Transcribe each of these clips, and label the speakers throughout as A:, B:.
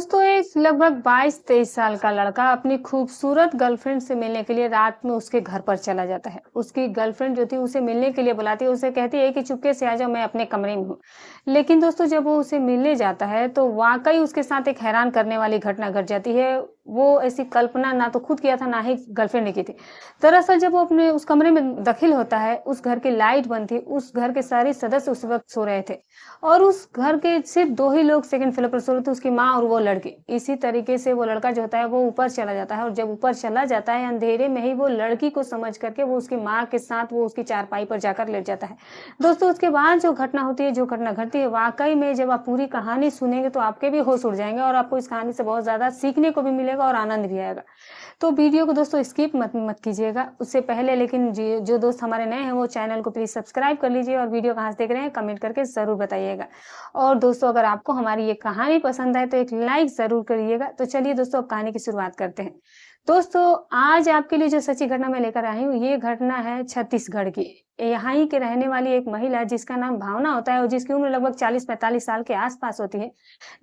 A: दोस्तों एक लगभग 22-23 साल का लड़का अपनी खूबसूरत गर्लफ्रेंड से मिलने के लिए रात में उसके घर पर चला जाता है। उसकी गर्लफ्रेंड जो थी उसे मिलने के लिए बुलाती है, उसे कहती है कि चुपके से आ जाओ, मैं अपने कमरे में हूँ। लेकिन दोस्तों जब वो उसे मिलने जाता है तो वाक़ई उसके साथ एक हैरान करने वाली घटना घट जाती है। वो ऐसी कल्पना ना तो खुद किया था, ना ही गर्लफ्रेंड ने की थी। दरअसल जब वो अपने उस कमरे में दाखिल होता है, उस घर की लाइट बंद थी, उस घर के सारे सदस्य उस वक़्त सो रहे थे और उस घर के सिर्फ़ 2 ही लोग सेकंड फ्लोर पर सो रहे थे, उसकी माँ और वो लड़की। इसी तरीके से वो लड़का जो होता है वो ऊपर चला जाता है और जब ऊपर चला जाता है अंधेरे में ही वो लड़की को समझ करके वो उसकी माँ के साथ वो उसकी चारपाई पर जाकर लेट जाता है। दोस्तों उसके बाद जो घटना होती है, जो घटना घटती है वाक़ई में जब आप पूरी कहानी सुनेंगे तो आपके भी होश उड़ जाएँगे और आपको इस कहानी से बहुत ज़्यादा सीखने को भी मिलेगा और आनंद भी आएगा। तो वीडियो को दोस्तों स्किप मत मत कीजिएगा। उससे पहले लेकिन जी जो दोस्त हमारे नए हैं वो चैनल को प्लीज़ सब्सक्राइब कर लीजिए और वीडियो कहाँ से देख रहे हैं कमेंट करके ज़रूर बताइएगा। और दोस्तों अगर आपको हमारी ये कहानी पसंद आए तो एक लाइक ज़रूर करिएगा। तो चलिए दोस्तों अब कहानी की शुरुआत करते हैं। दोस्तों आज आपके लिए जो सच्ची घटना मैं लेकर आई हूँ ये घटना है छत्तीसगढ़ की। यहाँ ही के रहने वाली एक महिला जिसका नाम भावना होता है और जिसकी उम्र लगभग 40-45 साल के आस-पास होती है।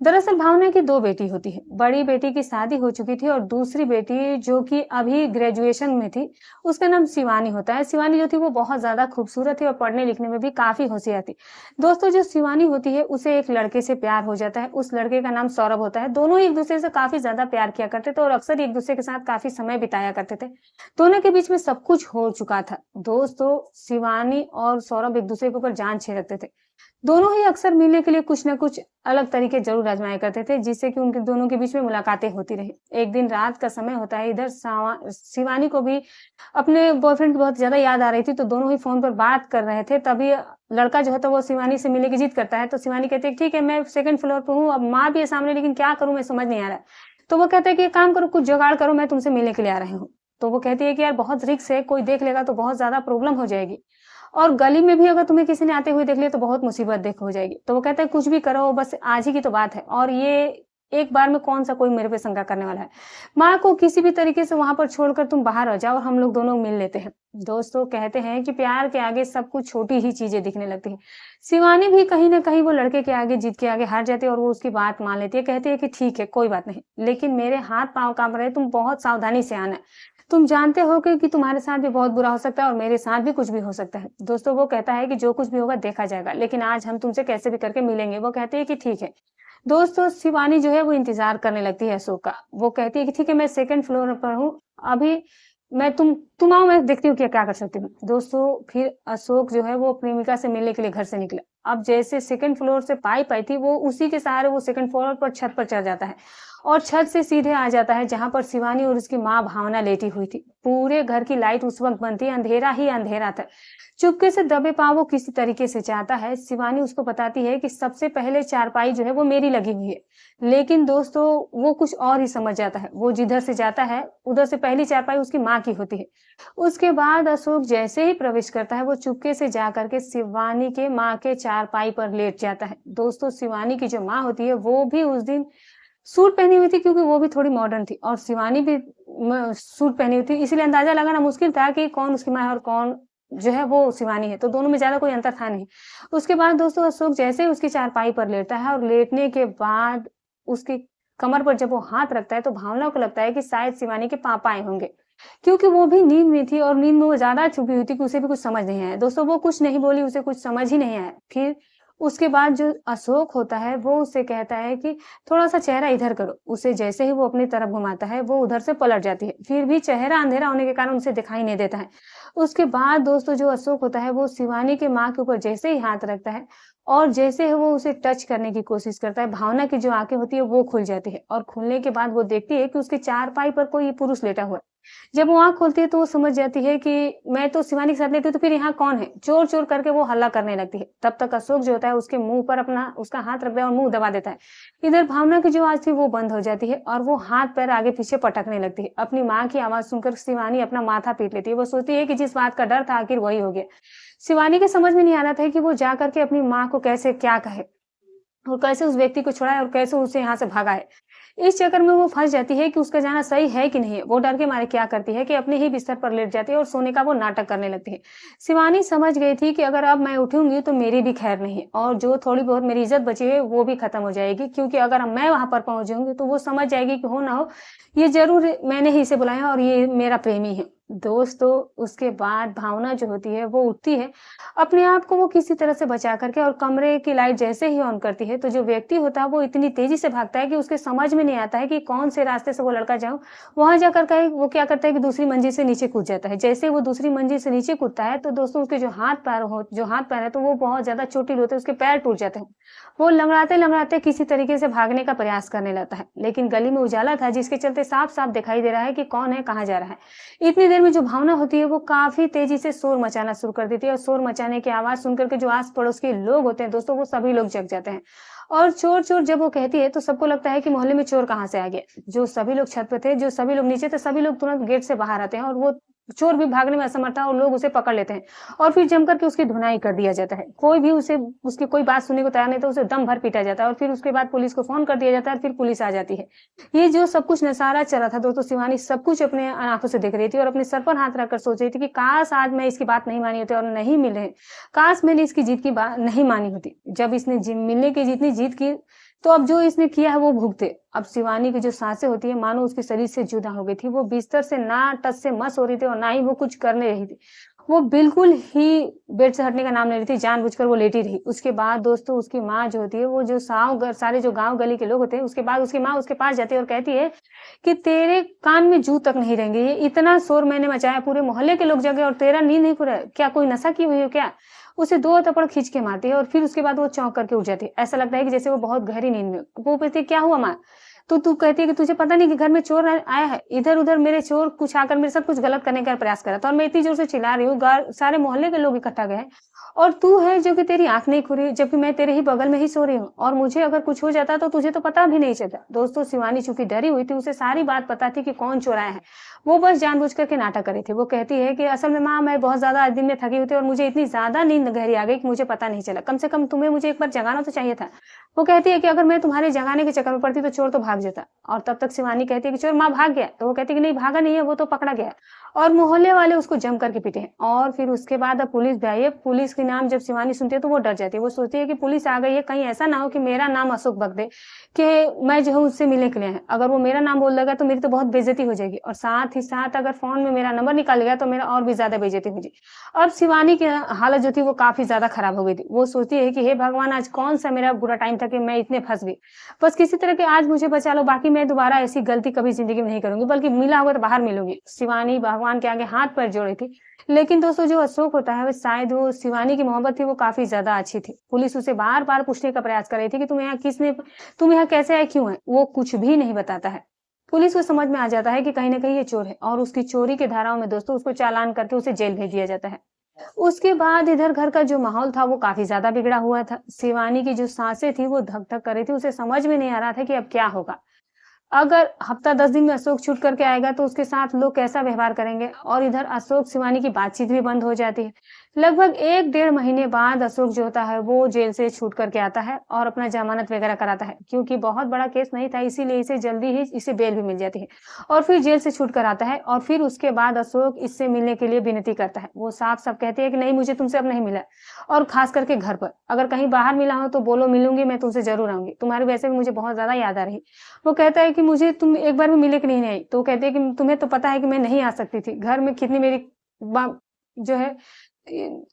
A: दरअसल भावना की 2 बेटी होती है। बड़ी बेटी की शादी हो चुकी थी और दूसरी बेटी जो कि अभी ग्रेजुएशन में थी, उसका नाम शिवानी होता है। शिवानी जो थी वो बहुत ज़्यादा खूबसूरत थी और पढ़ने-लिखने में भी काफ़ी होशियार थी। दोस्तों जो शिवानी होती है उसे एक लड़के से प्यार हो जाता है। उस लड़के का नाम सौरभ होता है। दोनों ही एक-दूसरे से काफ़ी ज़्यादा प्यार किया करते थे और अक्सर एक-दूसरे के साथ काफ़ी समय बिताया करते थे। दोनों के बीच में सब कुछ हो चुका था। दोस्तों शिवानी और सौरभ एक-दूसरे के ऊपर जान छेड़ते थे। दोनों ही अक्सर मिलने के लिए कुछ न कुछ अलग तरीके ज़रूर आज़माया करते थे, जिससे कि उनके दोनों के बीच में मुलाकातें होती रहीं। एक दिन रात का समय होता है, इधर शिवानी को भी अपने बॉयफ्रेंड की बहुत ज़्यादा याद आ रही थी, तो दोनों ही फ़ोन पर बात कर रहे थे। तभी लड़का जो होता है वो शिवानी से मिलने की जिद करता है, तो शिवानी कहती है, "ठीक है, मैं सेकंड फ्लोर पे हूँ, अब माँ भी है सामने, लेकिन क्या करूँ मैं समझ नहीं आ रहा है।" तो वो कहता है कि, "एक काम करो, कुछ जुगाड़ करो, मैं तुमसे मिलने के लिए आ रही हूँ।" तो वो कहती है कि, "यार बहुत रिस्क है, कोई देख लेगा तो बहुत ज़्यादा प्रॉब्लम हो जाएगी। और गली में भी अगर तुम्हें किसी ने आते हुए देख लिया तो बहुत मुसीबत देख हो जाएगी।" तो वो कहता है कुछ भी करो बस आज ही की तो बात है और ये एक बार में कौन-सा कोई मेरे पे शंका करने वाला है। माँ को किसी भी तरीके से वहाँ पर छोड़कर तुम बाहर आ जाओ और हम लोग दोनों मिल लेते हैं। दोस्तों कहते हैं कि प्यार के आगे सब कुछ छोटी ही चीज़ें दिखने लगती हैं। शिवानी भी कहीं न कहीं वो लड़के के आगे जिद के आगे हार जाती है और वो उसकी बात मान लेती है। कहती है कि ठीक है, कोई बात नहीं, लेकिन मेरे हाथ-पाँव काँप रहे हैं, तुम बहुत सावधानी से आना। तुम जानते हो कि तुम्हारे साथ भी बहुत बुरा हो सकता है और मेरे साथ भी कुछ भी हो सकता है। दोस्तों वो कहता है कि जो कुछ भी होगा देखा जाएगा, लेकिन आज हम तुमसे कैसे भी करके मिलेंगे। वो कहती है कि ठीक है। दोस्तों शिवानी जो है वो इंतज़ार करने लगती है अशोक का। वो कहती है कि ठीक है मैं सेकंड फ्लोर पर हूँ, अभी मैं तुम आओ मैं देखती हूँ क्या क्या कर सकती हूँ। दोस्तों फिर अशोक जो है वो प्रेमिका से मिलने के लिए घर से निकला। अब जैसे सेकंड फ्लोर से पाइप आई थी वो उसी के सहारे वो सेकंड फ्लोर पर छत पर चढ़ जाता है और छत से सीधे आ जाता है जहाँ पर शिवानी और उसकी माँ भावना लेटी हुई थी। पूरे घर की लाइट उस वक़्त बंद थी, अंधेरा ही अंधेरा था। चुपके से दबे पाँव वो किसी तरीके से जाता है। शिवानी उसको बताती है कि सबसे पहले चारपाई जो है वो मेरी लगी हुई है। लेकिन दोस्तों वो कुछ और ही समझ जाता है। वो जिधर से जाता है उधर से पहली चारपाई उसकी माँ की होती है। उसके बाद अशोक जैसे ही प्रवेश करता है वो चुपके से जा करके शिवानी के माँ के चारपाई पर लेट जाता है। दोस्तों शिवानी की जो माँ होती है वो भी उस दिन सूट पहनी हुई थी क्योंकि वो भी थोड़ी मॉडर्न थी और शिवानी भी सूट पहनी हुई थी, इसीलिए अंदाजा लगाना मुश्किल था कि कौन उसकी माँ है और कौन जो है वो शिवानी है, तो दोनों में ज्यादा कोई अंतर था नहीं। उसके बाद दोस्तों अशोक जैसे ही उसकी चारपाई पर लेटता है और लेटने के बाद उसकी कमर पर जब वो हाथ रखता है तो भावना को लगता है कि शायद शिवानी के पापा आए होंगे, क्योंकि वो भी नींद में थी और नींद में वो ज्यादा छुपी हुई थी कि उसे भी कुछ समझ नहीं आया। दोस्तों वो कुछ नहीं बोली, उसे कुछ समझ ही नहीं आया। फिर उसके बाद जो अशोक होता है वो उससे कहता है कि थोड़ा-सा चेहरा इधर करो। उसे जैसे ही वो अपनी तरफ घुमाता है, वो उधर से पलट जाती है। फिर भी चेहरा अंधेरा होने के कारण उसे दिखाई नहीं देता है। उसके बाद दोस्तों जो अशोक होता है, वो शिवानी के माँ के ऊपर जैसे ही हाथ रखता है और जैसे ही वो उसे टच करने की कोशिश करता है, भावना की जो आँखें होती है वो खुल जाती है और खुलने के बाद वो देखती है कि उसके चारपाई पर कोई पुरुष लेटा हुआ है। जब वो आँख खोलती है तो वो समझ जाती है कि मैं तो शिवानी के साथ लेटी हूँ तो फिर यहाँ कौन है? चोर-चोर करके वो हल्ला करने लगती है। तब तक अशोक जो होता है उसके मुँह पर अपना उसका हाथ रख दिया और मुँह दबा देता है। इधर भावना की जो आवाज़ थी वो बंद हो जाती है और वो हाथ-पैर आगे-पीछे पटकने लगती है। अपनी माँ की आवाज़ सुनकर शिवानी अपना माथा पीट लेती है। वो सोचती है कि जिस बात का डर था आखिर वही हो गया। शिवानी के समझ में नहीं आ रहा था कि वो जा कर के अपनी माँ को कैसे क्या कहे। और कैसे उस व्यक्ति को छुड़ाए और कैसे उसे यहाँ से भगाए। इस चक्कर में वो फँस जाती है कि उसका जाना सही है कि नहीं है। वो डर के मारे क्या करती है कि अपने ही बिस्तर पर लेट जाती है और सोने का वो नाटक करने लगती है। शिवानी समझ गई थी कि अगर अब मैं उठूँगी तो मेरी भी खैर नहीं है और जो थोड़ी बहुत मेरी इज़्ज़त बची है वो भी खत्म हो जाएगी, क्योंकि अगर मैं वहाँ पर पहुँच जाऊँगी तो वो समझ जाएगी कि हो ना हो, ये ज़रूर मैंने ही इसे बुलाया और ये मेरा प्रेमी है। दोस्तों, उसके बाद भावना जो होती है वो उठती है, अपने आप को वो किसी तरह से बचा करके और कमरे की लाइट जैसे ही ऑन करती है, तो जो व्यक्ति होता है वो इतनी तेज़ी से भागता है कि उसके समझ में नहीं आता है कि कौन से रास्ते से वो लड़का जाऊँ। वहाँ जाकर के वो क्या करता है कि दूसरी मंजिल से नीचे कूद जाता है। जैसे ही वो दूसरी मंजिल से नीचे कूदता है, तो दोस्तों उसके जो हाथ-पैर है तो वो बहुत ज़्यादा चोटिल होते हैं, उसके पैर टूट जाते हैं। वो लँगड़ाते-लँगड़ाते किसी तरीके से भागने का प्रयास करने लगता है, लेकिन गली में उजाला था जिसके चलते साफ-साफ दिखाई दे रहा है कि कौन है, कहाँ जा रहा है। इतनी देर में जो भावना होती है वो काफ़ी तेज़ी से शोर मचाना शुरू कर देती है और शोर मचाने की आवाज़ सुनकर के जो आस-पड़ोस के लोग होते हैं दोस्तों, वो सभी लोग जग जाते हैं। और चोर, चोर जब वो कहती है तो सबको लगता है कि मोहल्ले में चोर कहाँ से आ गया। जो सभी लोग छत पे थे, जो सभी लोग नीचे थे, सभी लोग तुरंत गेट से बाहर आते हैं और वो चोर भी भागने में असमर्थ था और लोग उसे पकड़ लेते हैं और फिर जम करके उसकी धुनाई कर दिया जाता है। कोई भी उसे उसकी कोई बात सुनने को तैयार नहीं, तो उसे दम भर पीटा जाता है और फिर उसके बाद पुलिस को फ़ोन कर दिया जाता है और फिर पुलिस आ जाती है। ये जो सब कुछ नज़ारा चला था दोस्तों, शिवानी सब कुछ अपने आँखों से देख रही थी और अपने सर पर हाथ रखकर सोच रही थी कि काश आज मैं इसकी बात नहीं मानी होती और नहीं मिले। काश मैंने इसकी जीत की बात नहीं मानी होती। जब इसने मिलने की जितनी जीत की, तो अब जो इसने किया है वो भुगते। अब शिवानी की जो साँसें होती है मानो उसके शरीर से जुदा हो गई थी। वो बिस्तर से ना टस से मस हो रही थी और ना ही वो कुछ करने रही थी। वो बिल्कुल ही बेड से हटने का नाम नहीं ले रही थी, जानबूझकर वो लेटी रही। उसके बाद दोस्तों उसकी माँ जो होती है, वो जो सारे जो गाँव गली के लोग होते हैं, उसके बाद उसकी माँ उसके पास जाती है और कहती है कि तेरे कान में जूं तक नहीं रहेंगे। ये इतना शोर मैंने मचाया, पूरे मोहल्ले के लोग जगे और तेरा नींद नहीं खुला है। क्या कोई नशा की हुई हो क्या? उसे 2 थप्पड़ खींच के मारती है और फिर उसके बाद वो चौंक करके उठ जाती है। ऐसा लगता है कि जैसे वो बहुत गहरी नींद में वो पूछती है, "क्या हुआ माँ?" तो तू कहती है कि तुझे पता नहीं कि घर में चोर आया है? इधर-उधर मेरे चोर कुछ आकर मेरे साथ कुछ गलत करने का प्रयास कर रहा था और मैं इतनी ज़ोर से चिल्ला रही हूँ, सारे मोहल्ले के लोग इकट्ठा गए हैं और तू है जो कि तेरी आँख नहीं खुली, जबकि मैं तेरे ही बगल में ही सो रही हूँ और मुझे अगर कुछ हो जाता तो तुझे तो पता भी नहीं चलता। दोस्तों, शिवानी चूँकि डरी हुई थी, उसे सारी बात पता थी कि कौन चोर आया है। वो बस जानबूझ कर के नाटक कर रही थी। वो कहती है कि असल में माँ, मैं बहुत ज़्यादा आज दिन में थकी हुई थी और मुझे इतनी ज़्यादा नींद गहरी आ गई कि मुझे पता नहीं चला। कम से कम तुम्हें मुझे एक बार जगाना तो चाहिए था। वो कहती है कि अगर मैं तुम्हारे जगाने के चक्कर में पड़ती तो चोर तो भाग जाता। और तब तक शिवानी कहती है कि चोर माँ भाग गया। तो वो कहती है कि नहीं, भागा नहीं है, वो तो पकड़ा गया है। और मोहल्ले वाले उसको जम करके पीटे हैं और फिर उसके बाद अब पुलिस भी आई है। पुलिस के नाम जब शिवानी सुनती है तो वो डर जाती है। वो सोचती है कि पुलिस आ गई है, कहीं ऐसा ना हो कि मेरा नाम अशोक बक दे कि मैं जो हूँ उससे मिलने के लिए है। अगर वो मेरा नाम बोल देगा तो मेरी तो बहुत बेइज्जती हो जाएगी और साथ ही साथ अगर फ़ोन में मेरा नंबर निकाल गया तो मेरा और भी ज़्यादा बेइज्जती हो जाएगी। अब शिवानी की हालत जो थी वो काफ़ी ज़्यादा खराब हो गई थी। वो सोचती है कि हे भगवान, आज कौन-सा मेरा बुरा टाइम था कि मैं इतने फँस गई। बस किसी तरह के आज मुझे बचा लो, बाकी मैं दोबारा ऐसी गलती कभी ज़िंदगी में नहीं करूँगी, बल्कि मिला होगा तो बाहर मिलूँगी। शिवानी भगवान के आगे हाथ-पैर जोड़ी थी। लेकिन दोस्तों, जो अशोक होता है वो शायद वो शिवानी की मोहब्बत थी वो काफ़ी ज़्यादा अच्छी थी। पुलिस उसे बार-बार पूछने का प्रयास कर रही थी कि तुम यहाँ कैसे आए, क्यों आए? वो कुछ भी नहीं बताता है। पुलिस को समझ में आ जाता है कि कहीं न कहीं ये चोर है और उसकी चोरी की धाराओं में दोस्तों उसको चालान करके उसे जेल भेज दिया जाता है। उसके बाद इधर घर का जो माहौल था वो काफ़ी ज़्यादा बिगड़ा हुआ था। शिवानी की जो साँसें थी वो धक-धक कर रही थी, उसे समझ में नहीं आ रहा था कि अब क्या होगा? अगर हफ्ता 10 दिन में अशोक छूट करके आएगा तो उसके साथ लोग कैसा व्यवहार करेंगे? और इधर अशोक शिवानी की बातचीत भी बंद हो जाती है। लगभग 1 डेढ़ महीने बाद अशोक जो होता है वो जेल से छूट करके आता है और अपना ज़मानत वगैरह कराता है। क्योंकि बहुत बड़ा केस नहीं था, इसीलिए इसे जल्दी ही इसे बेल भी मिल जाती है और फिर जेल से छूट कर आता है और फिर उसके बाद अशोक इससे मिलने के लिए विनती करता है। वो साफ-साफ कहती है कि नहीं, मुझे तुमसे अब नहीं मिला और ख़ास करके घर पर। अगर कहीं बाहर मिला हो तो बोलो, मिलूँगी, मैं तुमसे ज़रूर आऊँगी। तुम्हारी वैसे भी मुझे बहुत ज़्यादा याद आ रही। वो कहता है कि मुझे तुम एक बार भी मिले कि नहीं आई? तो वो कहती है कि तुम्हें तो पता है कि मैं नहीं आ सकती थी। घर में कितनी मेरी बा जो है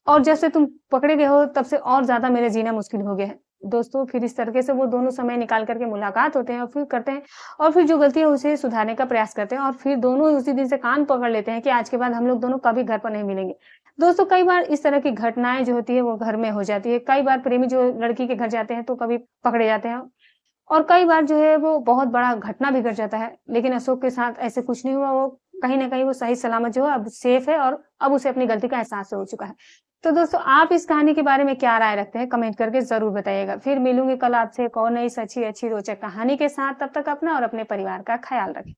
A: और जब से तुम पकड़े गए हो तब से और ज़्यादा मेरा जीना मुश्किल हो गया है। दोस्तों, फिर इस तरीके से वो दोनों समय निकाल कर के मुलाकात होते हैं और फिर करते हैं और फिर जो गलती है उसे सुधारने का प्रयास करते हैं और फिर दोनों उसी दिन से कान पकड़ लेते हैं कि आज के बाद हम लोग दोनों कभी घर पर नहीं मिलेंगे। दोस्तों, कई बार इस तरह की घटनाएँ जो होती है वो घर में हो जाती है। कई बार प्रेमी जो लड़की के घर जाते हैं तो कभी पकड़े जाते हैं और कई बार जो है वो बहुत बड़ा घटना भी घट जाता है। लेकिन अशोक के साथ ऐसे कुछ नहीं हुआ, वो कहीं न कहीं वो सही सलामत जो है अब सेफ है और अब उसे अपनी गलती का एहसास हो चुका है। तो दोस्तों, आप इस कहानी के बारे में क्या राय रखते हैं? कमेंट करके ज़रूर बताइएगा। फिर मिलूँगी कल आपसे एक और नई सच्ची, अच्छी, रोचक कहानी के साथ। तब तक अपना और अपने परिवार का ख़्याल रखें।